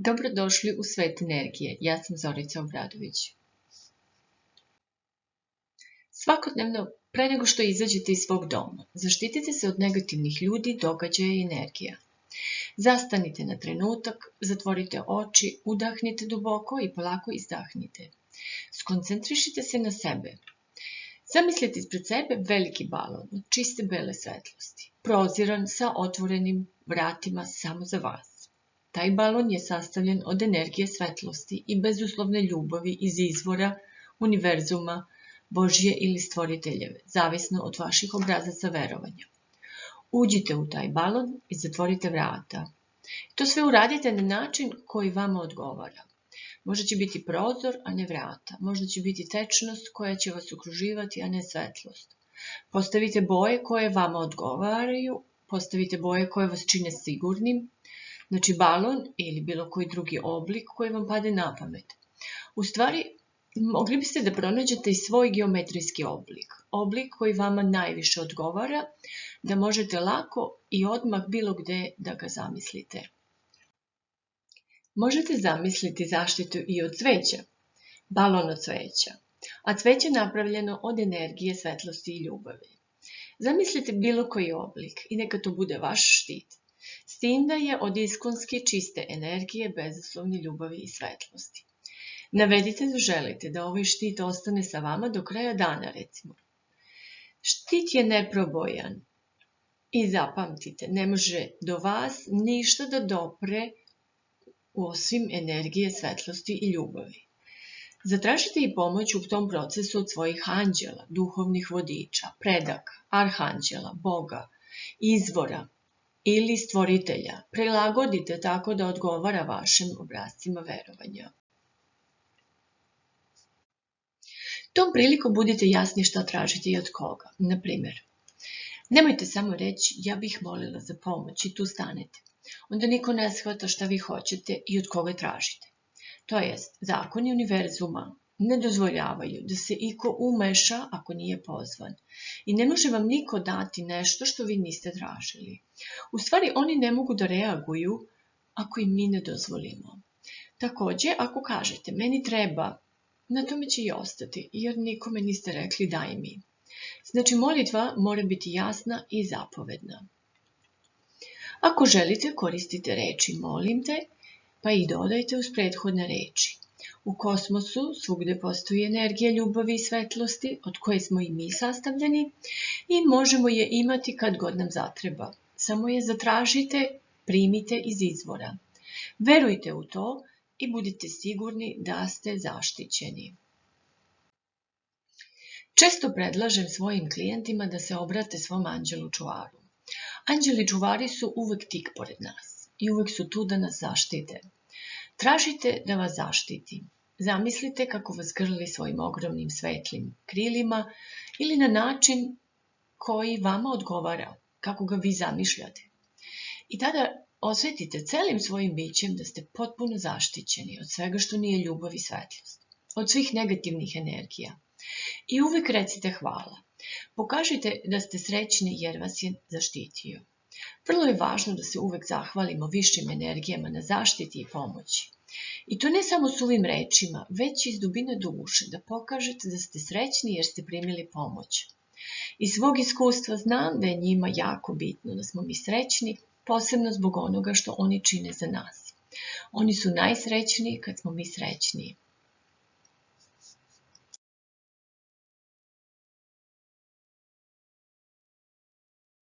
Dobrodošli u Svet energije, ja sam Zorica Obradović. Svakodnevno, pre nego što izađete iz svog doma, zaštitite se od negativnih ljudi, događaja i energija. Zastanite na trenutak, zatvorite oči, udahnite duboko i polako izdahnite. Skoncentrišite se na sebe. Zamislite ispred sebe veliki balon od čiste bele svetlosti, proziran sa otvorenim vratima samo za vas. Taj balon je sastavljen od energije svetlosti i bezuslovne ljubavi iz izvora, univerzuma, Božje ili stvoriteljeve, zavisno od vaših obrazaca verovanja. Uđite u taj balon i zatvorite vrata. To sve uradite na način koji vama odgovara. Možda će biti prozor, a ne vrata. Možda će biti tečnost koja će vas okruživati, a ne svetlost. Postavite boje koje vama odgovaraju, postavite boje koje vas čine sigurnim, znači balon ili bilo koji drugi oblik koji vam pade na pamet. U stvari, mogli biste da pronađete i svoj geometrijski oblik, oblik koji vama najviše odgovara, da možete lako i odmah bilo gde da ga zamislite. Možete zamisliti zaštitu i od cveća, balon od cveća, a cveće je napravljeno od energije, svetlosti i ljubavi. Zamislite bilo koji oblik i neka to bude vaš štit. S tim da je od iskonske čiste energije, bezuslovne ljubavi i svetlosti. Navedite da želite da ovaj štit ostane sa vama do kraja dana, recimo. Štit je neprobojan i zapamtite, ne može do vas ništa da dopre osim energije, svetlosti i ljubavi. Zatražite i pomoć u tom procesu od svojih anđela, duhovnih vodiča, predaka, arhanđela, Boga, izvora ili stvoritelja. Prilagodite tako da odgovara vašim obrascima verovanja. Tom prilikom budite jasni šta tražite i od koga. Na primjer, nemojte samo reći ja bih molila za pomoć i tu stanete. Onda niko ne shvata šta vi hoćete i od koga tražite. To jest, zakoni univerzuma ne dozvoljavaju da se iko umeša ako nije pozvan. I ne može vam niko dati nešto što vi niste tražili. U stvari, oni ne mogu da reaguju ako im mi ne dozvolimo. Također, ako kažete meni treba, na tome će i ostati, jer nikome niste rekli daj mi. Znači, molitva mora biti jasna i zapovedna. Ako želite, koristite reči molim te, pa i dodajte uz prethodne reči. U kosmosu svugde postoji energija ljubavi i svetlosti, od koje smo i mi sastavljeni i možemo je imati kad god nam zatreba. Samo je zatražite, primite iz izvora. Verujte u to i budite sigurni da ste zaštićeni. Često predlažem svojim klijentima da se obrate svom anđelu čuvaru. Anđeli čuvari su uvek tik pored nas i uvek su tu da nas zaštite. Tražite da vas zaštiti. Zamislite kako vas grli svojim ogromnim svetlim krilima ili na način koji vama odgovara, kako ga vi zamišljate. I tada osvetite celim svojim bićem da ste potpuno zaštićeni od svega što nije ljubav i svetlost, od svih negativnih energija. I uvek recite hvala. Pokažite da ste srećni jer vas je zaštitio. Vrlo je važno da se uvek zahvalimo višim energijama na zaštiti i pomoći. I to ne samo suvim rečima, već iz dubine duše, da pokažete da ste srećni jer ste primili pomoć. Iz svog iskustva znam da je njima jako bitno da smo mi srećni, posebno zbog onoga što oni čine za nas. Oni su najsrećniji kad smo mi srećniji.